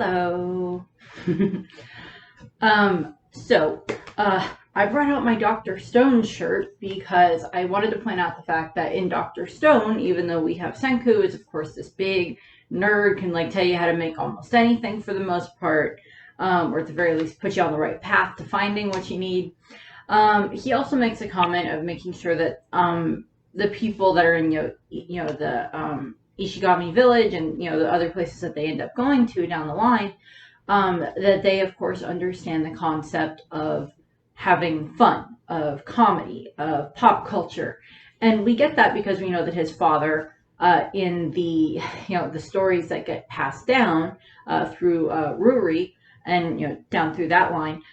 Hello. So I brought out my Dr. Stone shirt because I wanted to point out the fact that in Dr. Stone, even though we have Senku is of course this big nerd, can like tell you how to make almost anything for the most part, or at the very least put you on the right path to finding what you need. He also makes a comment of making sure that the people that are in the Ishigami village and the other places that they end up going to down the line, that they of course understand the concept of having fun, of comedy, of pop culture. And we get that because we know that his father, in the the stories that get passed down through Ruri and down through that line,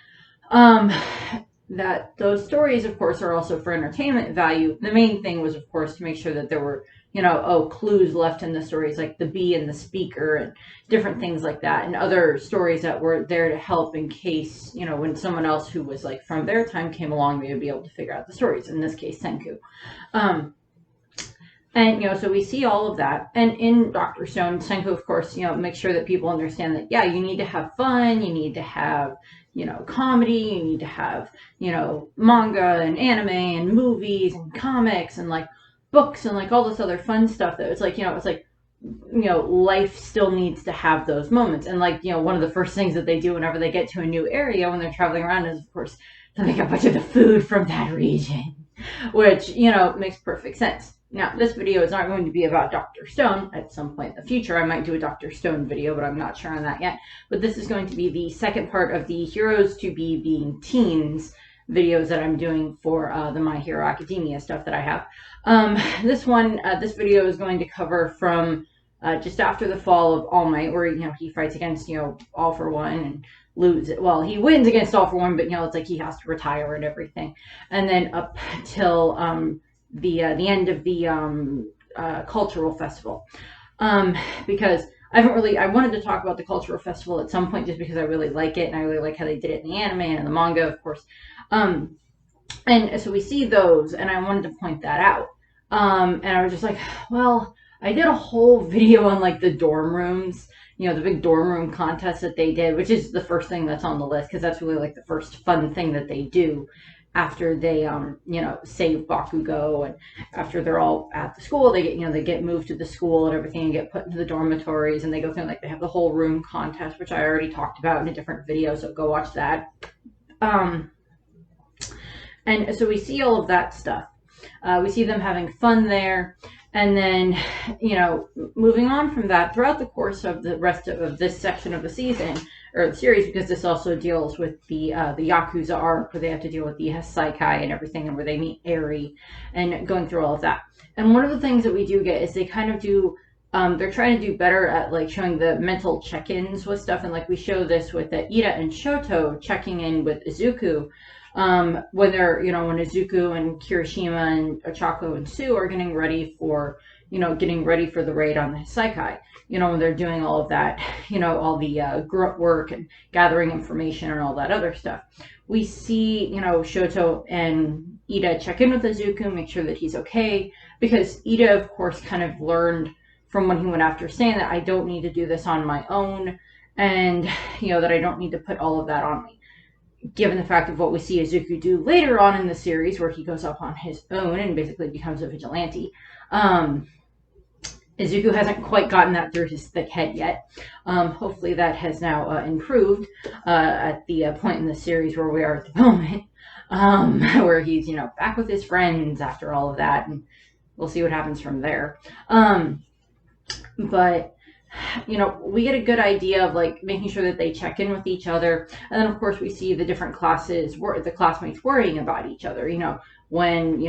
that those stories of course are also for entertainment value. The main thing was of course to make sure that there were clues left in the stories, like the bee and the speaker and different things like that, and other stories that were there to help in case when someone else who was like from their time came along, they would be able to figure out the stories, in this case Senku. And so we see all of that, and in Dr. Stone, Senku of course makes sure that people understand that you need to have fun, you need to have comedy, you need to have manga and anime and movies and comics and like books and like all this other fun stuff that it's like life still needs to have those moments. And like one of the first things that they do whenever they get to a new area when they're traveling around is of course to make a bunch of the food from that region, which makes perfect sense. Now, this video is not going to be about Dr. Stone. At some point in the future, I might do a Dr. Stone video, but I'm not sure on that yet. But this is going to be the second part of the Heroes to Be Being Teens videos that I'm doing for the My Hero Academia stuff that I have. This video is going to cover from just after the fall of All Might, where he fights against All for One and loses. Well, he wins against All for One, but it's like he has to retire and everything, and then up till the end of the cultural festival, because I wanted to talk about the cultural festival at some point just because I really like it, and I really like how they did it in the anime and in the manga, of course. And so we see those, and I wanted to point that out. And I was just like, well, I did a whole video on like the dorm rooms, the big dorm room contest that they did, which is the first thing that's on the list, because that's really like the first fun thing that they do after they save Bakugo, and after they're all at the school, they get moved to the school and everything and get put into the dormitories, and they go through like they have the whole room contest, which I already talked about in a different video, so go watch that. And so we see all of that stuff. We see them having fun there. And then, moving on from that, throughout the course of the rest of this section of the season, or the series, because this also deals with the Yakuza arc, where they have to deal with the Hasaikai and everything, and where they meet Eri, and going through all of that. And one of the things that we do get is they kind of do, they're trying to do better at like showing the mental check-ins with stuff, and like we show this with Ida and Shoto checking in with Izuku, when they're, when Izuku and Kirishima and Ochako and Sue are getting ready for the raid on the Hasaikai, when they're doing all of that, all the grunt work and gathering information and all that other stuff. We see, Shoto and Ida check in with Izuku, make sure that he's okay, because Ida, of course, kind of learned from when he went after Stan that I don't need to do this on my own, and, that I don't need to put all of that on me. Given the fact of what we see Izuku do later on in the series, where he goes up on his own and basically becomes a vigilante, Izuku hasn't quite gotten that through his thick head yet. Hopefully that has now improved at the point in the series where we are at the moment, where he's back with his friends after all of that, and we'll see what happens from there. But we get a good idea of like making sure that they check in with each other, and then of course we see the different classes, the classmates worrying about each other. When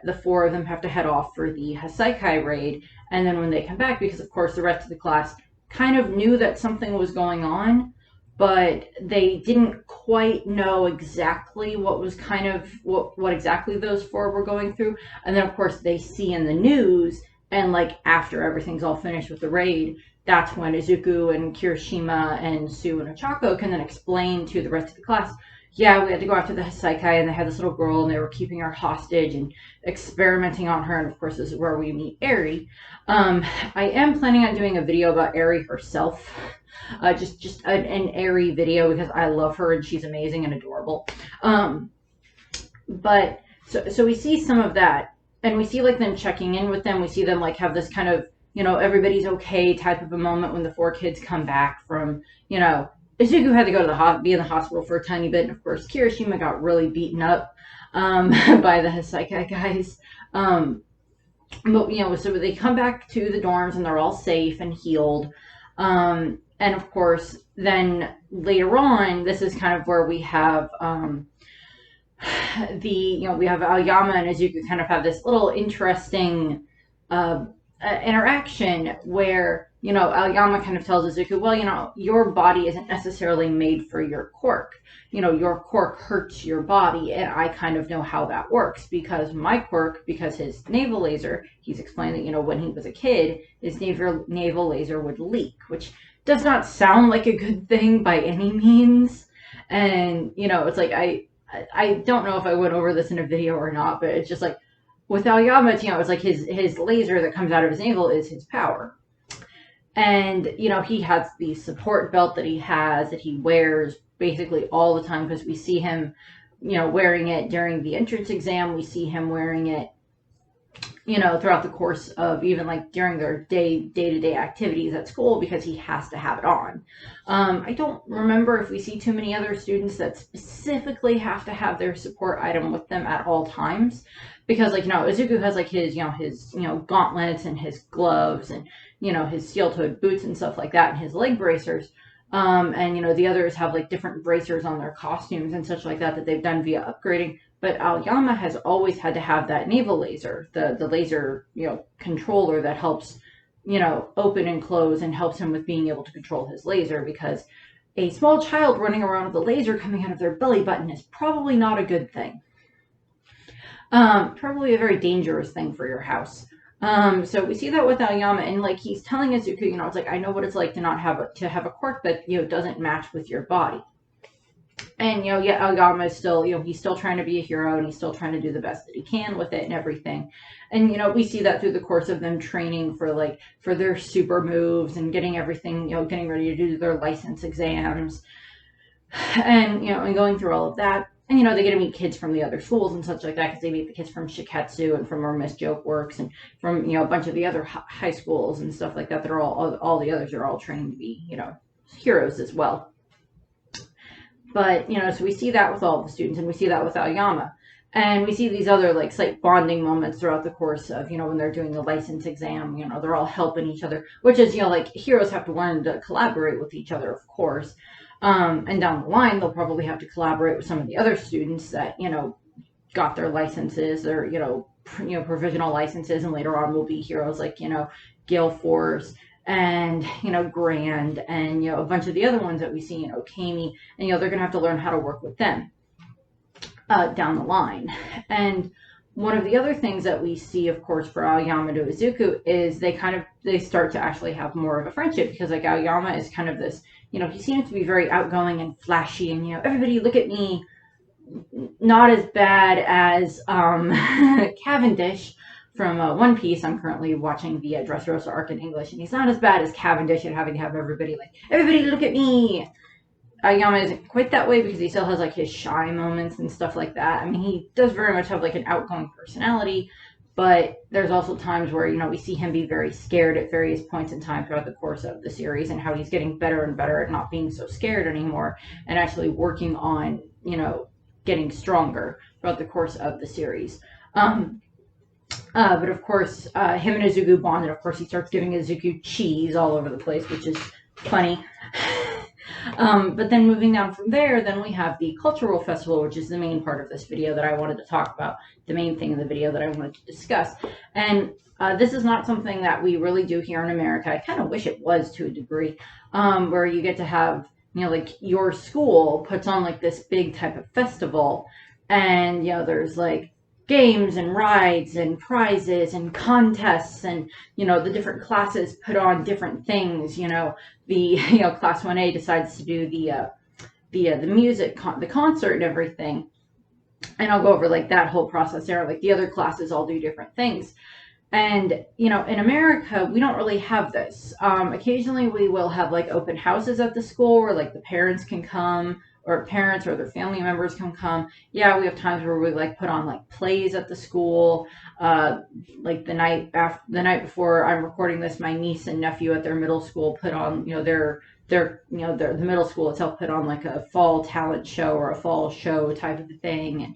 the four of them have to head off for the Hasaikai raid, and then when they come back, because of course the rest of the class kind of knew that something was going on, but they didn't quite know exactly what was what exactly those four were going through. And then of course they see in the news, and like after everything's all finished with the raid, that's when Izuku and Kirishima and Sue and Ochako can then explain to the rest of the class, yeah, we had to go after the Hasaikai, and they had this little girl, and they were keeping her hostage and experimenting on her, and of course this is where we meet Eri. I am planning on doing a video about Eri herself, Just an airy video because I love her and she's amazing and adorable. But so we see some of that, and we see like them checking in with them. We see them like have this kind of, everybody's okay type of a moment when the four kids come back from, Izuku had to go to be in the hospital for a tiny bit, and of course Kirishima got really beaten up by the Heisei guys. But so they come back to the dorms and they're all safe and healed. And of course, then later on, this is kind of where we have we have Aoyama and Izuku kind of have this little interesting interaction where, Aoyama kind of tells Izuku, well, your body isn't necessarily made for your quirk. Your quirk hurts your body, and I kind of know how that works because my quirk, because his navel laser, he's explained that, when he was a kid, his navel laser would leak, which does not sound like a good thing by any means. And, it's like, I don't know if I went over this in a video or not, but it's just like, with Aoyama, it's like his laser that comes out of his navel is his power. And, he has the support belt that he wears basically all the time because we see him, wearing it during the entrance exam. We see him wearing it, throughout the course of even like during their day-to-day activities at school because he has to have it on. I don't remember if we see too many other students that specifically have to have their support item with them at all times because like, Izuku has like his gauntlets and his gloves and, his steel-toed boots and stuff like that and his leg bracers. And, the others have like different bracers on their costumes and such like that they've done via upgrading. But Aoyama has always had to have that navel laser, the laser, controller that helps, open and close and helps him with being able to control his laser because a small child running around with a laser coming out of their belly button is probably not a good thing. Probably a very dangerous thing for your house. So we see that with Aoyama, and like he's telling Izuku, it's like I know what it's like to not have a quirk that doesn't match with your body. And yet Aoyama is still he's still trying to be a hero and he's still trying to do the best that he can with it and everything. And we see that through the course of them training for their super moves and getting everything getting ready to do their license exams, and and going through all of that. And, they get to meet kids from the other schools and such like that because they meet the kids from Shiketsu and from where Miss Joke works and from, a bunch of the other high schools and stuff like that that are all the others are all trained to be, heroes as well. But, so we see that with all the students and we see that with Aoyama. And we see these other, like, slight bonding moments throughout the course of, when they're doing the license exam, they're all helping each other, which is, like, heroes have to learn to collaborate with each other, of course. And down the line, they'll probably have to collaborate with some of the other students that, got their licenses, their, provisional licenses, and later on will be heroes like, Gale Force and, Grand and, a bunch of the other ones that we see, Kami, and, they're going to have to learn how to work with them down the line. And one of the other things that we see, of course, for Aoyama to Izuku is they start to actually have more of a friendship because, like, Aoyama is kind of this, he seems to be very outgoing and flashy and, everybody look at me, not as bad as Cavendish from One Piece. I'm currently watching the Dressrosa arc in English, and he's not as bad as Cavendish at having to have everybody look at me. Aoyama isn't quite that way because he still has, like, his shy moments and stuff like that. I mean, he does very much have, like, an outgoing personality, but there's also times where, we see him be very scared at various points in time throughout the course of the series and how he's getting better and better at not being so scared anymore and actually working on, getting stronger throughout the course of the series. But of course, him and Izuku bond, and of course he starts giving Izuku cheese all over the place, which is funny. But then moving down from there, then we have the cultural festival, which is the main part of this video that I wanted to talk about, the main thing in the video that I wanted to discuss. And this is not something that we really do here in America. I kind of wish it was to a degree, where you get to have, like your school puts on like this big type of festival, and, there's like games and rides and prizes and contests, and the different classes put on different things. The class 1A decides to do the music the concert and everything, and I'll go over like that whole process there. Like the other classes all do different things, And, you know, in America, we don't really have this. Occasionally we will have like open houses at the school where like the parents can come, or parents or their family members can come. Yeah, we have times where we like put on like plays at the school. Like the night before I'm recording this, my niece and nephew at their middle school put on, you know, the middle school itself put on like a fall talent show or a fall show type of a thing. And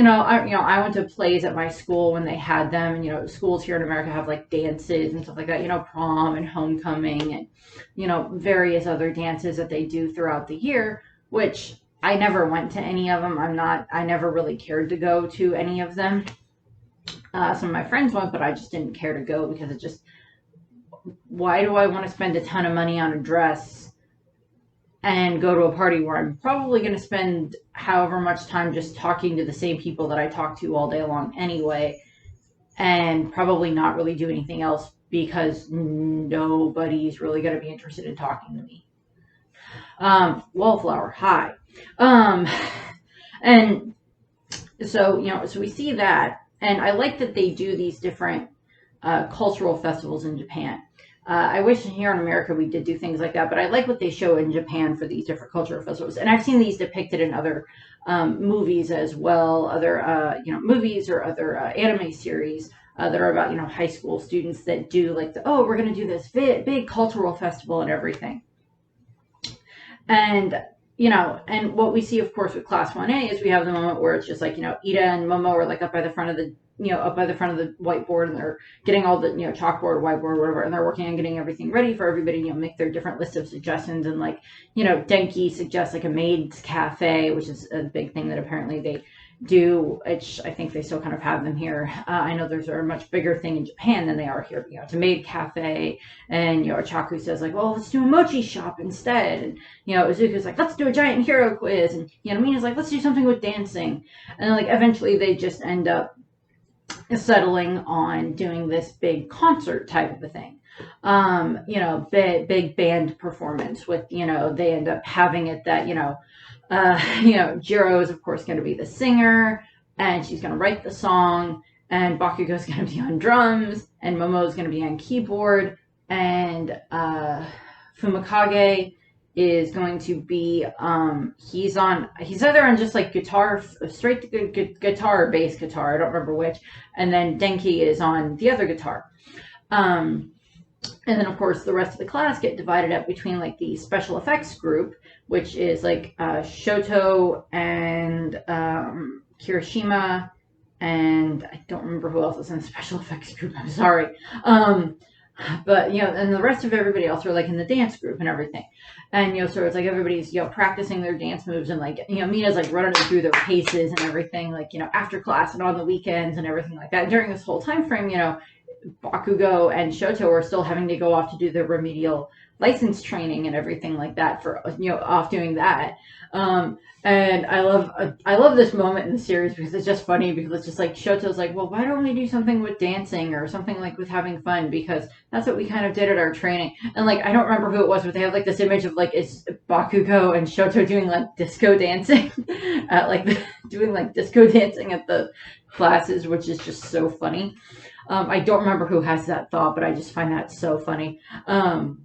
I went to plays at my school when they had them, and schools here in America have like dances and stuff like that. Prom and homecoming, and various other dances that they do throughout the year. Which I never went to any of them. I never really cared to go to any of them. Some of my friends went, but I just didn't care to go because why do I want to spend a ton of money on a dress and go to a party where I'm probably going to spend however much time just talking to the same people that I talk to all day long anyway, and probably not really do anything else because nobody's really going to be interested in talking to me. Wallflower, hi. And so we see that, and I like that they do these different cultural festivals in Japan. I wish here in America we did do things like that, but I like what they show in Japan for these different cultural festivals. And I've seen these depicted in other movies as well, other movies or other anime series that are about high school students that do like we're going to do this big cultural festival and everything. And and what we see, of course, with Class 1A is we have the moment where it's just like, Ida and Momo are like up by the front of the whiteboard, and they're getting all the, chalkboard, whiteboard, whatever, and they're working on getting everything ready for everybody, make their different list of suggestions. And like, Denki suggests like a maid's cafe, which is a big thing that apparently they do, which I think they still kind of have them here. I know there's a much bigger thing in Japan than they are here. It's a maid cafe, and Chaku says like, well, let's do a mochi shop instead, and Izuku's like, let's do a giant hero quiz, and Mina's like, let's do something with dancing, and then like eventually they just end up settling on doing this big concert type of a thing. Big band performance with, they end up having it that, Jiro is of course going to be the singer, and she's going to write the song, and Bakugo's going to be on drums, and Momo's going to be on keyboard, and Fumikage is going to be he's either on just like guitar, straight guitar or bass guitar, I don't remember which, and then Denki is on the other guitar. And then of course the rest of the class get divided up between like the special effects group, which is like Shoto and Kirishima, and I don't remember who else is in the special effects group, I'm sorry. But and the rest of everybody else are like in the dance group and everything, and so it's like everybody's practicing their dance moves, and like Mina's like running through their paces and everything, like after class and on the weekends and everything like that. During this whole time frame, Bakugo and Shoto are still having to go off to do their remedial license training and everything like that for off doing that. And I love this moment in the series because it's just funny, because it's just like Shoto's like, well, why don't we do something with dancing or something like with having fun, because that's what we kind of did at our training. And like, I don't remember who it was, but they have like this image of like it's Bakugo and Shoto doing like disco dancing at like doing like disco dancing at the classes, which is just so funny. I don't remember who has that thought, but I just find that so funny. And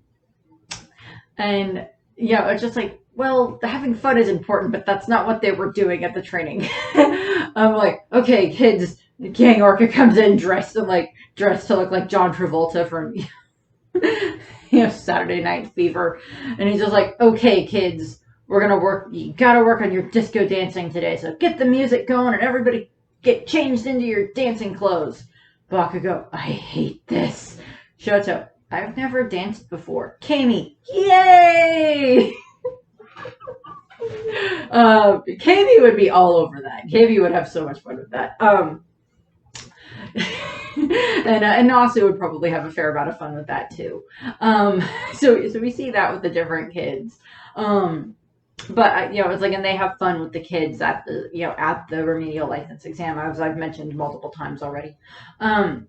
it's just like, well, having fun is important, but that's not what they were doing at the training. I'm like, okay, kids, Gang Orca comes in dressed to look like John Travolta from Saturday Night Fever, and he's just like, okay, kids, you gotta work on your disco dancing today, so get the music going and everybody get changed into your dancing clothes. Bakugo, I hate this. Shoto, I've never danced before. Kami, yay! Kami would be all over that. Kami would have so much fun with that. And Nasu would probably have a fair amount of fun with that too. So we see that with the different kids. But it's like, and they have fun with the kids at the remedial license exam, as I've mentioned multiple times already. But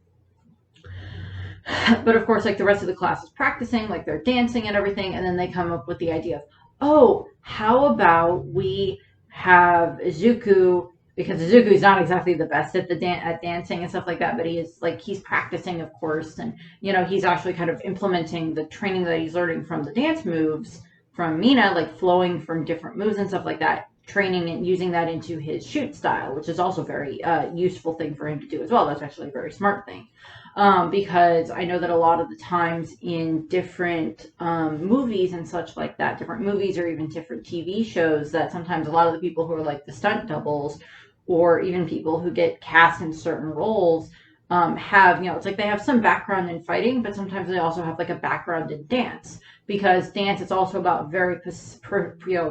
of course, like the rest of the class is practicing, like they're dancing and everything, and then they come up with the idea of, oh, how about we have Izuku because Izuku's not exactly the best at at dancing and stuff like that, but he is like, he's practicing, of course, and he's actually kind of implementing the training that he's learning from the dance moves from Mina, like flowing from different moves and stuff like that, training and using that into his shoot style, which is also a very useful thing for him to do as well. That's actually a very smart thing. Because I know that a lot of the times in different movies and such like that, different movies or even different TV shows, that sometimes a lot of the people who are like the stunt doubles or even people who get cast in certain roles have, it's like they have some background in fighting, but sometimes they also have like a background in dance, because dance is also about very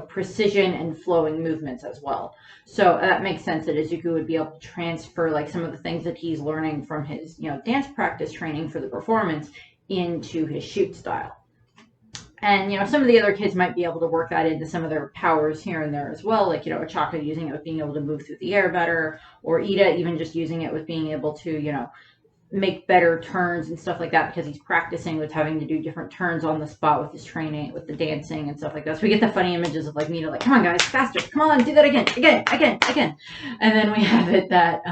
precision and flowing movements as well. So that makes sense that Izuku would be able to transfer like some of the things that he's learning from his, dance practice training for the performance into his shoot style. And, some of the other kids might be able to work that into some of their powers here and there as well. Like, Achaka using it with being able to move through the air better, or Ida even just using it with being able to, make better turns and stuff like that, because he's practicing with having to do different turns on the spot with his training, with the dancing and stuff like that. So we get the funny images of like Mina, like, come on guys, faster, come on, do that again. And then we have it that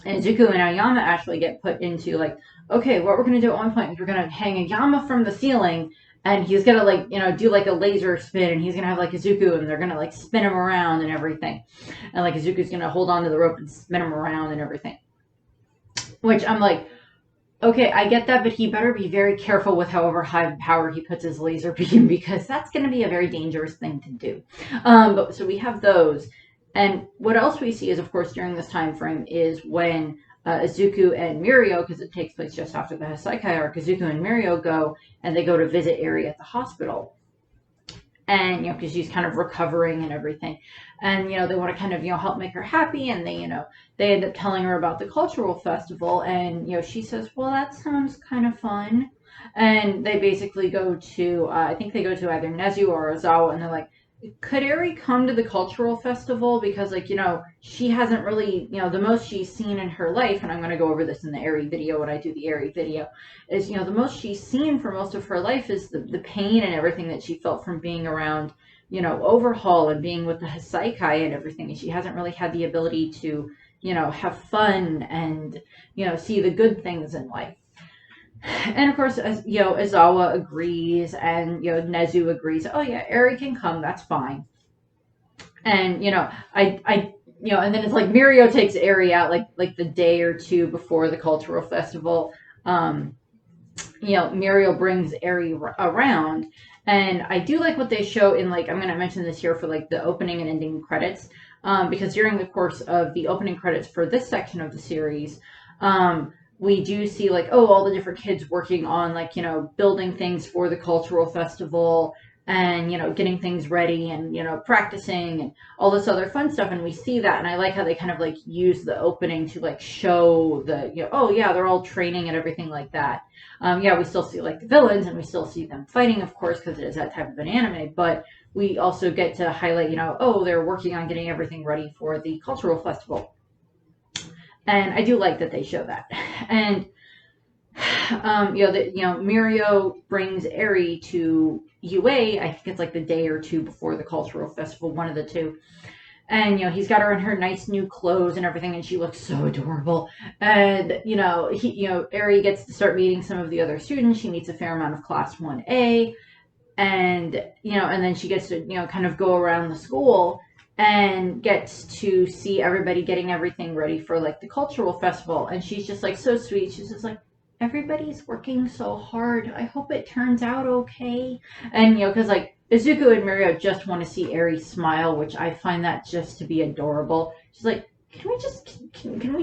Izuku and Aoyama actually get put into like, okay, what we're going to do at one point is we're going to hang Aoyama from the ceiling, and he's going to like, do like a laser spin, and he's going to have like Izuku, and they're going to like spin him around and everything. And like Izuku's going to hold on to the rope and spin him around and everything. Which I'm like, okay, I get that, but he better be very careful with however high power he puts his laser beam, because that's going to be a very dangerous thing to do. So we have those. And what else we see is, of course, during this time frame is when Izuku and Mirio, because it takes place just after the Hasaikai arc, Izuku and Mirio go, and they go to visit Eri at the hospital. And, because she's kind of recovering and everything. And, they want to kind of, help make her happy. And they, they end up telling her about the cultural festival. And, she says, well, that sounds kind of fun. And they basically go to, I think they go to either Nezu or Ozawa. And they're like, could Eri come to the cultural festival? Because, like, she hasn't really, the most she's seen in her life, and I'm going to go over this in the Eri video when I do the Eri video, is, the most she's seen for most of her life is the pain and everything that she felt from being around, Overhaul and being with the Hasaikai and everything. And she hasn't really had the ability to, have fun and, see the good things in life. And of course, as Izawa agrees, and Nezu agrees. Oh yeah, Eri can come. That's fine. And and then it's like Mirio takes Eri out like the day or two before the cultural festival. Mirio brings Eri around, and I do like what they show in, like, I'm going to mention this here for like the opening and ending credits, because during the course of the opening credits for this section of the series, we do see like, all the different kids working on like, building things for the cultural festival, and, getting things ready, and, practicing and all this other fun stuff. And we see that. And I like how they kind of like use the opening to like show the, oh yeah, they're all training and everything like that. We still see like the villains, and we still see them fighting, of course, because it is that type of an anime, but we also get to highlight, they're working on getting everything ready for the cultural festival. And I do like that they show that. And, Mirio brings Eri to UA, I think it's like the day or two before the cultural festival, one of the two. And, he's got her in her nice new clothes and everything, and she looks so adorable. And, Eri gets to start meeting some of the other students. She meets a fair amount of Class 1A. And, and then she gets to, kind of go around the school and gets to see everybody getting everything ready for like the cultural festival. And she's just like so sweet. She's just like, everybody's working so hard. I hope it turns out okay. And, because like Izuku and Mirio just want to see Eri smile, which I find that just to be adorable. She's like, can we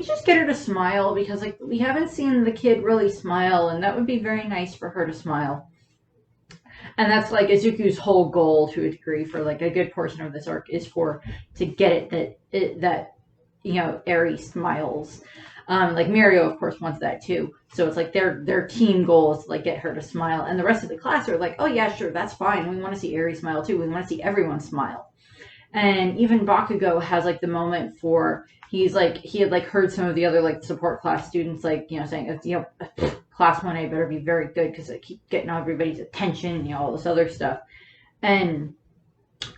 just get her to smile? Because like we haven't seen the kid really smile, and that would be very nice for her to smile. And that's like Izuku's whole goal to a degree for like a good portion of this arc, is to get that Eri smiles. Like Mirio, of course, wants that too. So it's like their team goal is to like get her to smile, and the rest of the class are like, oh yeah, sure, that's fine. We want to see Eri smile too. We want to see everyone smile. And even Bakugo has like the moment for, he had like heard some of the other like support class students like saying, Class 1A better be very good because I keep getting everybody's attention, all this other stuff. And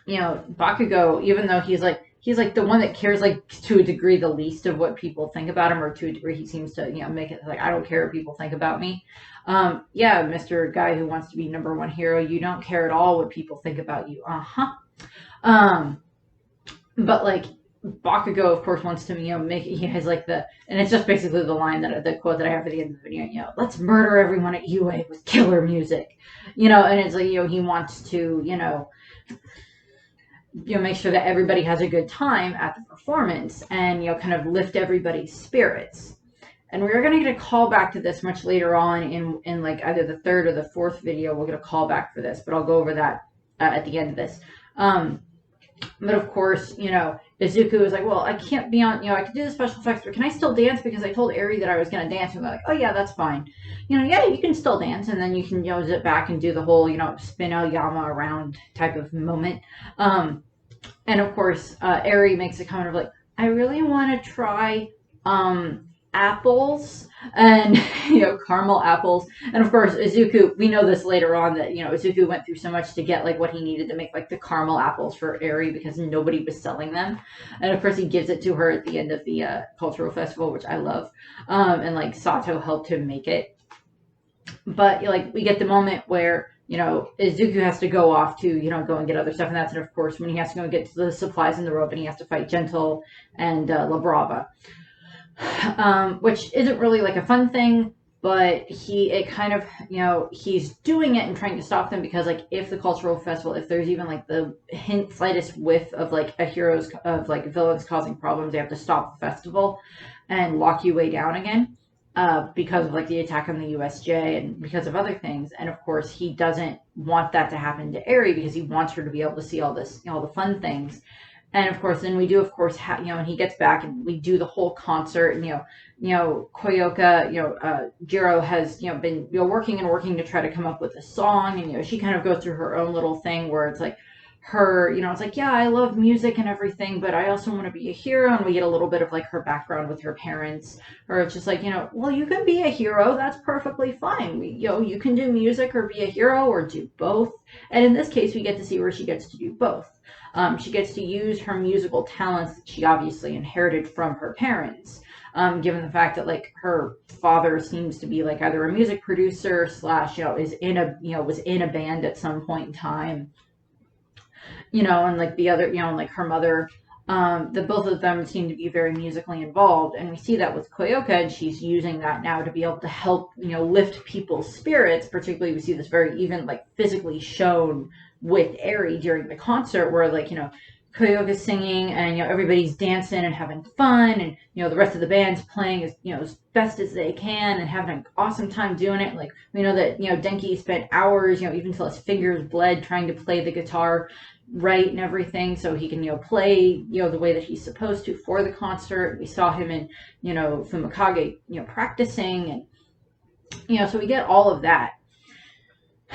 Bakugo, even though he's like, he's like the one that cares, like, to a degree, the least of what people think about him, or to a degree he seems to, make it like, I don't care what people think about me. Yeah, Mr. Guy who wants to be #1 hero, you don't care at all what people think about you. Um, but like Bakugo, of course, wants to, make he has like and it's just basically the line the quote that I have at the end of the video, let's murder everyone at UA with killer music, and it's like, he wants to, make sure that everybody has a good time at the performance, and, kind of lift everybody's spirits. And we're going to get a call back to this much later on in like either the third or the fourth video. We'll get a call back for this, but I'll go over that at the end of this. But of course, Izuku was like, well, I can't be on, I can do the special effects, but can I still dance? Because I told Eri that I was going to dance. And they're like, oh yeah, that's fine. Yeah, you can still dance. And then you can, zip back and do the whole, spin Aoyama around type of moment. And of course, Eri makes a comment of like, I really want to try, apples and caramel apples. And of course, Izuku, we know this later on that Izuku went through so much to get like what he needed to make like the caramel apples for Eri, because nobody was selling them. And of course he gives it to her at the end of the cultural festival, which I love. And like Sato helped him make it. But like we get the moment where Izuku has to go off to, go and get other stuff. And that's, of course, when he has to go and get to the supplies in the rope, and he has to fight Gentle and La Brava. Which isn't really like a fun thing, but it kind of, he's doing it and trying to stop them, because like if the cultural festival, if there's even like the slightest whiff of like villains causing problems, they have to stop the festival and lock UA down again, because of like the attack on the USJ and because of other things. And of course he doesn't want that to happen to Eri, because he wants her to be able to see all this, all the fun things. And of course, then we do, of course, and he gets back and we do the whole concert. And, Koyoka, Jiro has, been, working to try to come up with a song. And, she kind of goes through her own little thing where it's like her, it's like, yeah, I love music and everything, but I also want to be a hero. And we get a little bit of like her background with her parents, or it's just like, well, you can be a hero. That's perfectly fine. You can do music or be a hero or do both. And in this case, we get to see where she gets to do both. She gets to use her musical talents that she obviously inherited from her parents, given the fact that like her father seems to be like either a music producer / is in a was in a band at some point in time, and like the other, and like her mother, the both of them seem to be very musically involved. And we see that with Koyoka, and she's using that now to be able to help lift people's spirits. Particularly we see this very even like physically shown with Eri during the concert, where like Koyoka's singing and everybody's dancing and having fun, and the rest of the band's playing as best as they can and having an awesome time doing it. Like we know that Denki spent hours even till his fingers bled trying to play the guitar right and everything, so he can play the way that he's supposed to for the concert. We saw him in Fumikage practicing, and so we get all of that.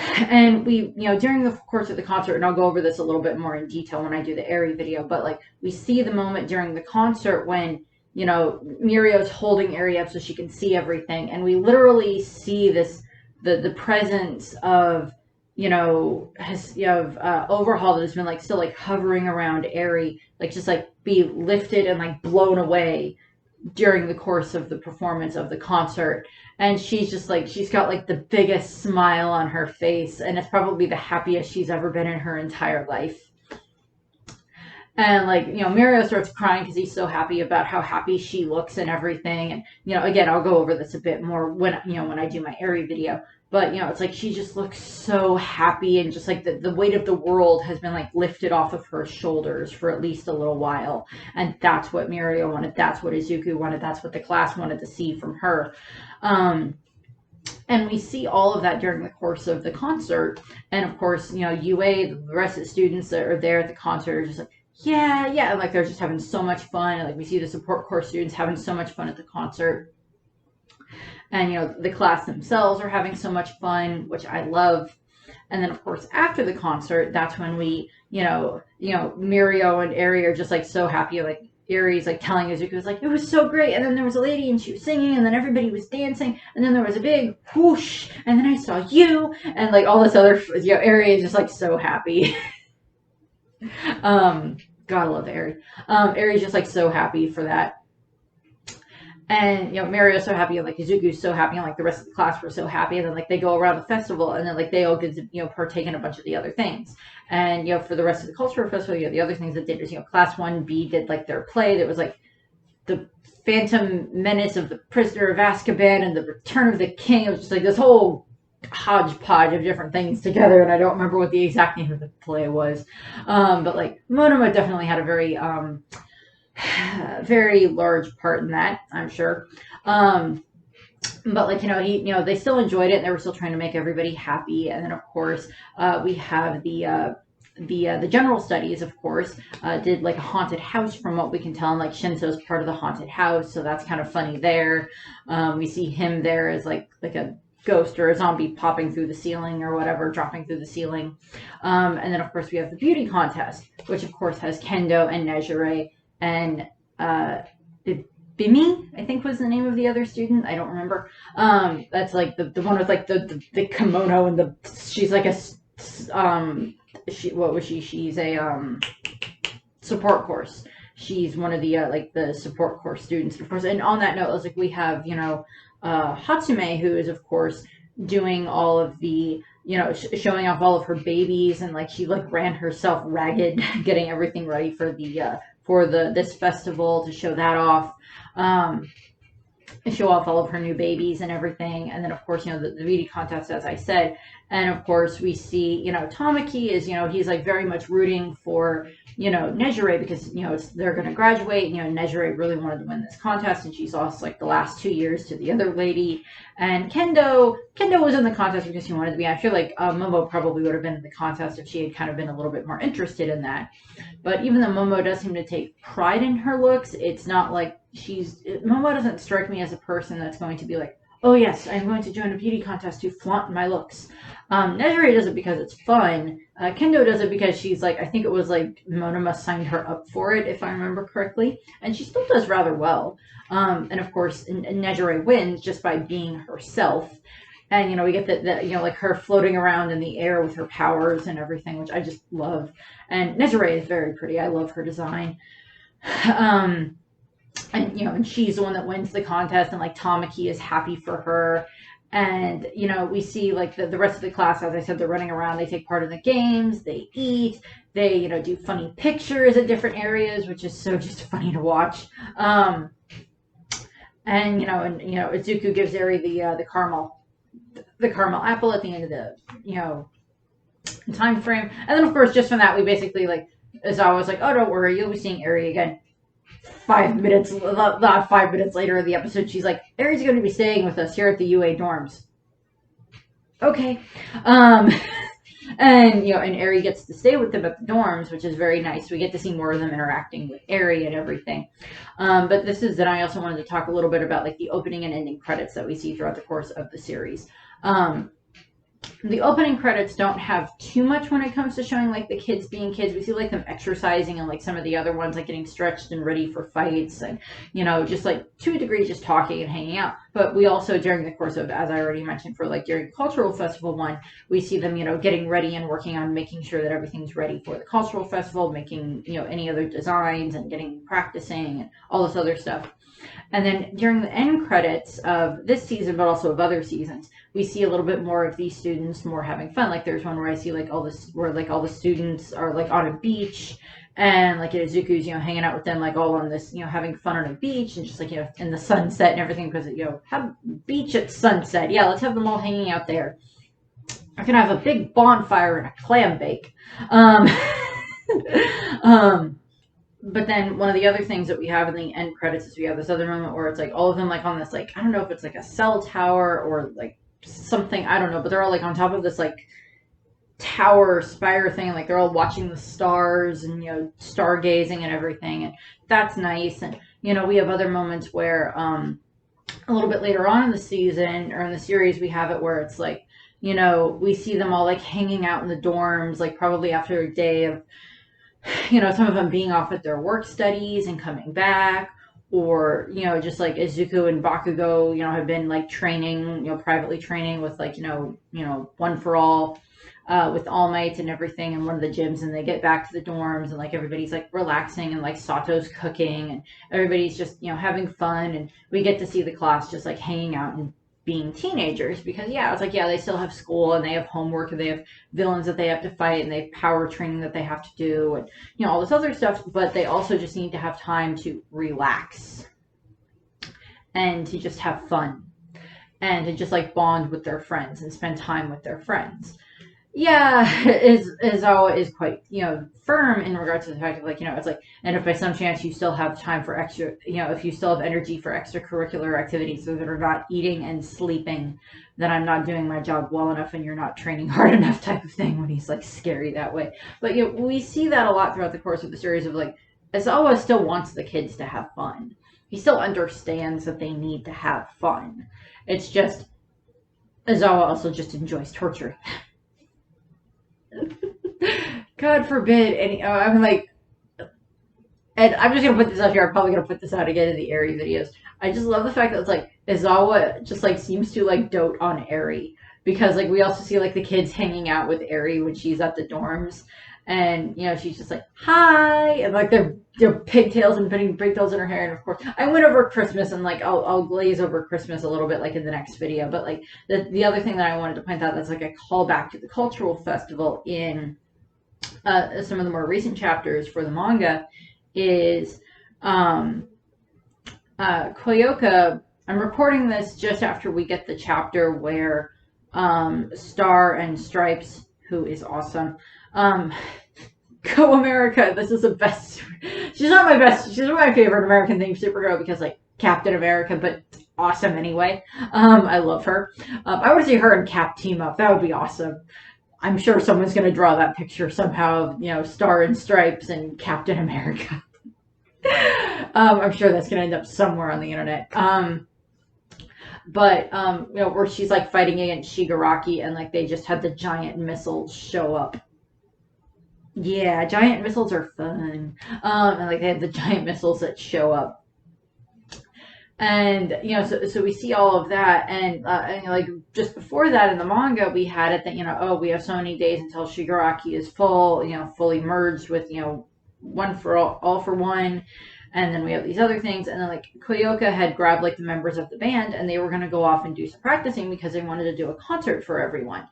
And we, during the course of the concert, and I'll go over this a little bit more in detail when I do the Eri video, but like we see the moment during the concert when, Mirio's holding Eri up so she can see everything. And we literally see this, the presence of, Overhaul that has been like still like hovering around Eri, like just like be lifted and like blown away during the course of the performance of the concert. And she's just like, she's got like the biggest smile on her face, and it's probably the happiest she's ever been in her entire life. And like, Mirio starts crying because he's so happy about how happy she looks and everything. And, again, I'll go over this a bit more when I do my Eri video. But, it's like she just looks so happy, and just like the weight of the world has been like lifted off of her shoulders for at least a little while. And that's what Mirio wanted. That's what Izuku wanted. That's what the class wanted to see from her. And we see all of that during the course of the concert. And of course, UA, the rest of the students that are there at the concert are just like, yeah. And like, they're just having so much fun. And like, we see the support course students having so much fun at the concert. And, the class themselves are having so much fun, which I love. And then, of course, after the concert, that's when we, Mirio and Eri are just like so happy. Like, Eri's like telling Izuku, was like, it was so great. And then there was a lady and she was singing, and then everybody was dancing. And then there was a big whoosh. And then I saw you. And like all this other, Eri is just like so happy. Gotta love Eri. Eri's just like so happy for that. And Mario's so happy, and like Izuku's so happy, and like the rest of the class were so happy, and then like they go around the festival, and then like they all get to partake in a bunch of the other things. And for the rest of the cultural festival, the other things that did is class 1B did like their play that was like the Phantom Menace of the Prisoner of Azkaban and the Return of the King. It was just like this whole hodgepodge of different things together, and I don't remember what the exact name of the play was. But like Monoma definitely had a very very large part in that, I'm sure. But like they still enjoyed it, and they were still trying to make everybody happy. And then of course we have the general studies, of course, did like a haunted house, from what we can tell, and like Shinso's part of the haunted house, so that's kind of funny there. We see him there as like a ghost or a zombie popping through the ceiling or whatever, dropping through the ceiling. And then of course we have the beauty contest, which of course has Kendo and Nejire and Bimi, I think was the name of the other student. I don't remember. That's like the one with like the kimono, and she's like a what was she? She's a support course. She's one of the like the support course students, of course. And on that note, like we have Hatsume, who is of course doing all of the showing off all of her babies, and like she like ran herself ragged getting everything ready for this festival to show that off, and show off all of her new babies and everything. And then of course the beauty contest, as I said. And of course we see Tamaki is he's like very much rooting for Nejire, because they're going to graduate. Nejire really wanted to win this contest, and she's lost like the last 2 years to the other lady. And Kendo was in the contest because he wanted to be. I feel like Momo probably would have been in the contest if she had kind of been a little bit more interested in that. But even though Momo does seem to take pride in her looks, it's not like Momo doesn't strike me as a person that's going to be like, oh yes, I'm going to join a beauty contest to flaunt my looks. Nejire does it because it's fun. Kendo does it because she's like, I think it was like Monoma signed her up for it, if I remember correctly. And she still does rather well. And of course, Nejire wins just by being herself. And, we get that like her floating around in the air with her powers and everything, which I just love. And Nejire is very pretty. I love her design. And she's the one that wins the contest, and like Tamaki is happy for her. And we see like the rest of the class, as I said, they're running around, they take part in the games, they eat, they do funny pictures at different areas, which is so just funny to watch. And Izuku gives Eri the caramel apple at the end of the time frame. And then of course just from that we basically like, Aizawa was like, oh, don't worry, you'll be seeing Eri again 5 minutes, not 5 minutes later in the episode. She's like, Eri's going to be staying with us here at the UA dorms. Okay. And Eri gets to stay with them at the dorms, which is very nice. We get to see more of them interacting with Eri and everything. But I also wanted to talk a little bit about like the opening and ending credits that we see throughout the course of the series. The opening credits don't have too much when it comes to showing like the kids being kids. We see like them exercising, and like some of the other ones like getting stretched and ready for fights, and just like to a degree just talking and hanging out. But we also, during the course of, as I already mentioned, for like during Cultural Festival 1, we see them getting ready and working on making sure that everything's ready for the Cultural Festival, making any other designs and practicing and all this other stuff. And then during the end credits of this season, but also of other seasons, we see a little bit more of these students more having fun. Like there's one where I see like all the students are like on a beach, and like Izuku's hanging out with them, like all on this having fun on a beach, and just like in the sunset and everything, because have beach at sunset. Yeah, let's have them all hanging out there. I can have a big bonfire and a clam bake. But then one of the other things that we have in the end credits is we have this other moment where it's like all of them like on this, like, I don't know if it's like a cell tower or like something, I don't know, but they're all like on top of this like tower spire thing, and like they're all watching the stars and stargazing and everything, and that's nice. And we have other moments where a little bit later on in the season or in the series we have it where it's like we see them all like hanging out in the dorms, like probably after a day of some of them being off at their work studies and coming back, or just like Izuku and Bakugo have been like training, privately training with like One for All, with All Might and everything in one of the gyms, and they get back to the dorms, and like everybody's like relaxing, and like Sato's cooking, and everybody's just, you know, having fun, and we get to see the class just like hanging out and being teenagers, because yeah, it's like, yeah, they still have school and they have homework and they have villains that they have to fight and they have power training that they have to do, and you know, all this other stuff, but they also just need to have time to relax and to just have fun and to just like bond with their friends and spend time with their friends. Yeah, Izawa is quite, you know, firm in regards to the fact of like, you know, it's like, and if by some chance you still have time for extra, you know, if you still have energy for extracurricular activities so that are not eating and sleeping, then I'm not doing my job well enough and you're not training hard enough type of thing, when he's like scary that way. But you know, we see that a lot throughout the course of the series of like, Izawa still wants the kids to have fun. He still understands that they need to have fun. It's just, Izawa also just enjoys torture. God forbid. And I'm like, and I'm just gonna put this out here. I'm probably gonna put this out again in the Eri videos. I just love the fact that it's like Izawa just like seems to like dote on Eri, because like we also see like the kids hanging out with Eri when she's at the dorms, and you know, she's just like, hi, and like they're pigtails and putting pigtails in her hair. And of course I went over Christmas, and like I'll glaze over Christmas a little bit like in the next video, but like the other thing that I wanted to point out that's like a callback to the cultural festival in some of the more recent chapters for the manga is Koyoka. I'm recording this just after we get the chapter where Star and Stripes, who is awesome, Go America. This is the best. She's not my best. She's my favorite American themed superhero, because like Captain America, but awesome anyway. I love her. I want to see her and Cap team up. That would be awesome. I'm sure someone's going to draw that picture somehow of, you know, Star and Stripes and Captain America. I'm sure that's going to end up somewhere on the internet. But you know, where she's like fighting against Shigaraki, and like they just had the giant missiles show up. Yeah, giant missiles are fun. And like they had the giant missiles that show up. And you know, so we see all of that, and like just before that in the manga, we had it that, you know, oh, we have so many days until Shigaraki is full, you know, fully merged with, you know, one for all for one, and then we have these other things, and then like Koyoka had grabbed like the members of the band, and they were going to go off and do some practicing because they wanted to do a concert for everyone.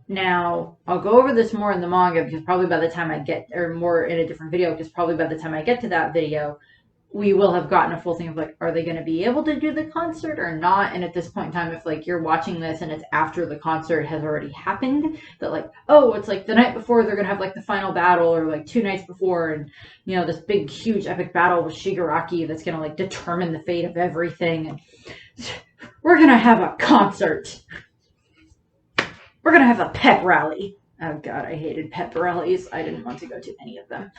Now, I'll go over this more in the manga, because probably by the time I get, or more in a different video, because probably by the time I get to that video, we will have gotten a full thing of like, are they going to be able to do the concert or not? And at this point in time, if like you're watching this and it's after the concert has already happened, that like, oh, it's like the night before they're going to have like the final battle, or like 2 nights before, and you know, this big, huge, epic battle with Shigaraki that's going to like determine the fate of everything. And we're going to have a concert. We're going to have a pep rally. Oh God, I hated pep rallies. I didn't want to go to any of them.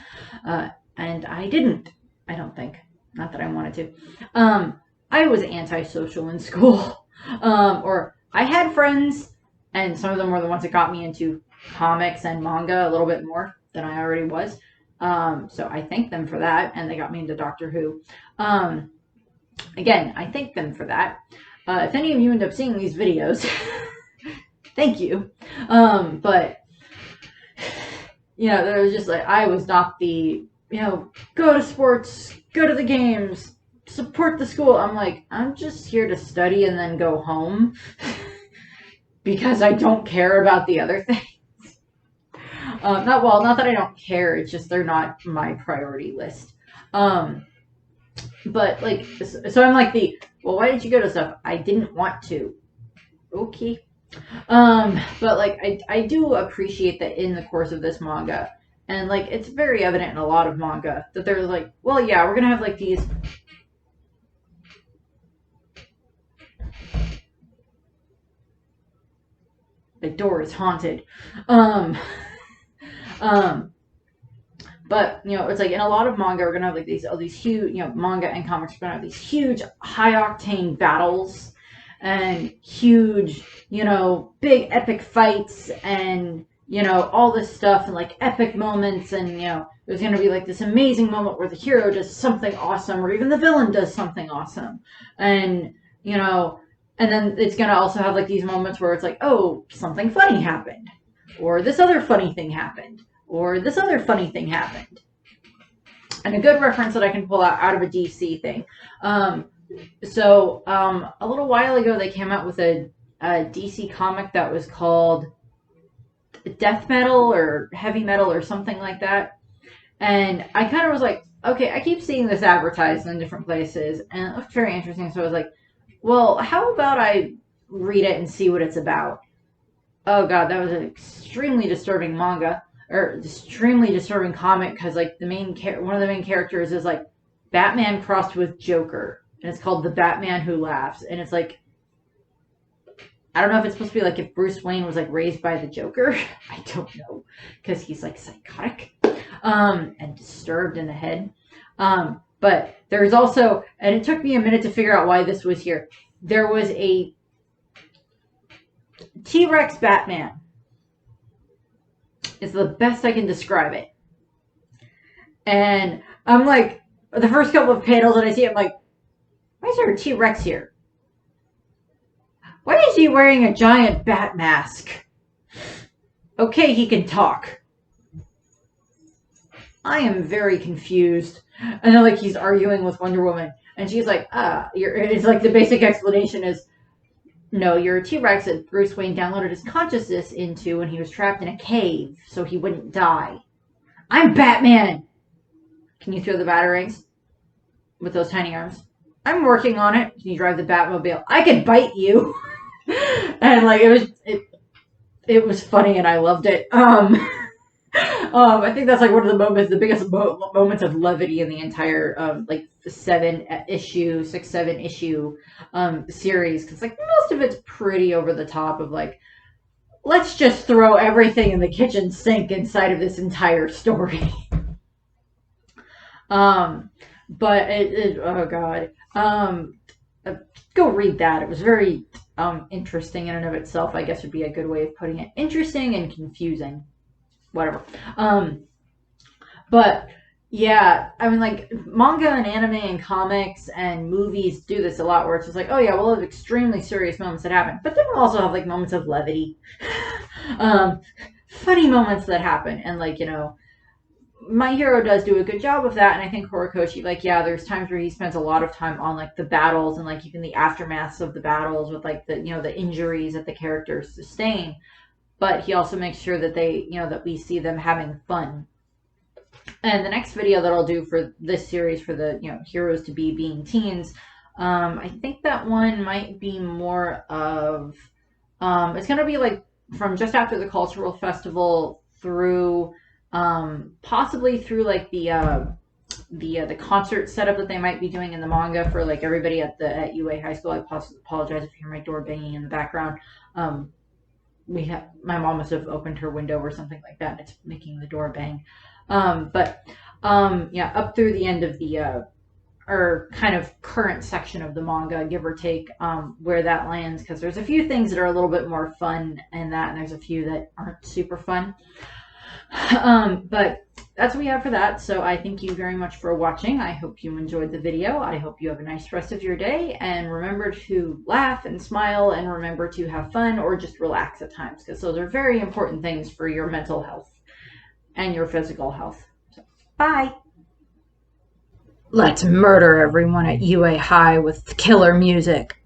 And I didn't, I don't think. Not that I wanted to. I was antisocial in school. Or I had friends, and some of them were the ones that got me into comics and manga a little bit more than I already was. So I thank them for that, and they got me into Doctor Who. Again, I thank them for that. If any of you end up seeing these videos, thank you. But, you know, there was just like, I was not the, you know, go to sports, go to the games, support the school. I'm like, I'm just here to study and then go home because I don't care about the other things. Not that I don't care, it's just they're not my priority list. But like, so I'm like well, why did you go to stuff? I didn't want to. Okay. But like, I do appreciate that in the course of this manga, and like, it's very evident in a lot of manga that they're like, well, yeah, we're gonna have like these. The door is haunted. But you know, it's like in a lot of manga, we're gonna have like all these huge, you know, manga and comics are gonna have these huge, high octane battles and huge, you know, big epic fights, and you know, all this stuff, and like epic moments, and you know, there's gonna be like this amazing moment where the hero does something awesome, or even the villain does something awesome, and you know, and then it's gonna also have like these moments where it's like, oh, something funny happened. or this other funny thing happened, or this other funny thing happened. And a good reference that I can pull out of a DC thing. So a little while ago, they came out with a DC comic that was called Death Metal or Heavy Metal or something like that. And I kind of was like, okay, I keep seeing this advertised in different places, and it looked very interesting. So I was like, well, how about I read it and see what it's about? Oh god, that was an extremely disturbing manga, or extremely disturbing comic, because like one of the main characters is like Batman crossed with Joker, and it's called The Batman Who Laughs, and it's like, I don't know if it's supposed to be like if Bruce Wayne was like raised by the Joker. I don't know, because he's like psychotic and disturbed in the head. But there's also, and it took me a minute to figure out why this was here. There was a T-Rex Batman. It's the best I can describe it. And I'm like, the first couple of panels that I see, I'm like, why is there a T-Rex here? Why is he wearing a giant bat mask? Okay, he can talk. I am very confused. And then like he's arguing with Wonder Woman, and she's like, it's like the basic explanation is, no, you're a T-Rex that Bruce Wayne downloaded his consciousness into when he was trapped in a cave so he wouldn't die. I'm Batman! Can you throw the batarangs with those tiny arms? I'm working on it. Can you drive the Batmobile? I could bite you! And like it was funny and I loved it. I think that's like one of the biggest moments of levity in the entire like 6-7 issue series, because like most of it's pretty over the top of like, let's just throw everything in the kitchen sink inside of this entire story. But oh god, go read that. It was very interesting in and of itself, I guess would be a good way of putting it. Interesting and confusing. Whatever. But yeah, I mean, like manga and anime and comics and movies do this a lot, where it's just like, oh yeah, we'll have extremely serious moments that happen, but then we'll also have like moments of levity, funny moments that happen, and like, you know, My Hero does do a good job of that, and I think Horikoshi, like, yeah, there's times where he spends a lot of time on like the battles and like even the aftermaths of the battles with like the, you know, the injuries that the characters sustain. But he also makes sure that they, you know, that we see them having fun. And the next video that I'll do for this series, for the, you know, heroes to be being teens, I think that one might be more of, it's going to be like from just after the cultural festival through, possibly through like the concert setup that they might be doing in the manga for like everybody at UA High School. I apologize if you hear my door banging in the background. My mom must have opened her window or something like that, and it's making the door bang. Yeah, up through the end of the or kind of current section of the manga, give or take, where that lands, because there's a few things that are a little bit more fun in that, and there's a few that aren't super fun. But that's what we have for that. So I thank you very much for watching. I hope you enjoyed the video. I hope you have a nice rest of your day, and remember to laugh and smile, and remember to have fun or just relax at times, because those are very important things for your mental health and your physical health. So, bye. Let's murder everyone at UA High with killer music.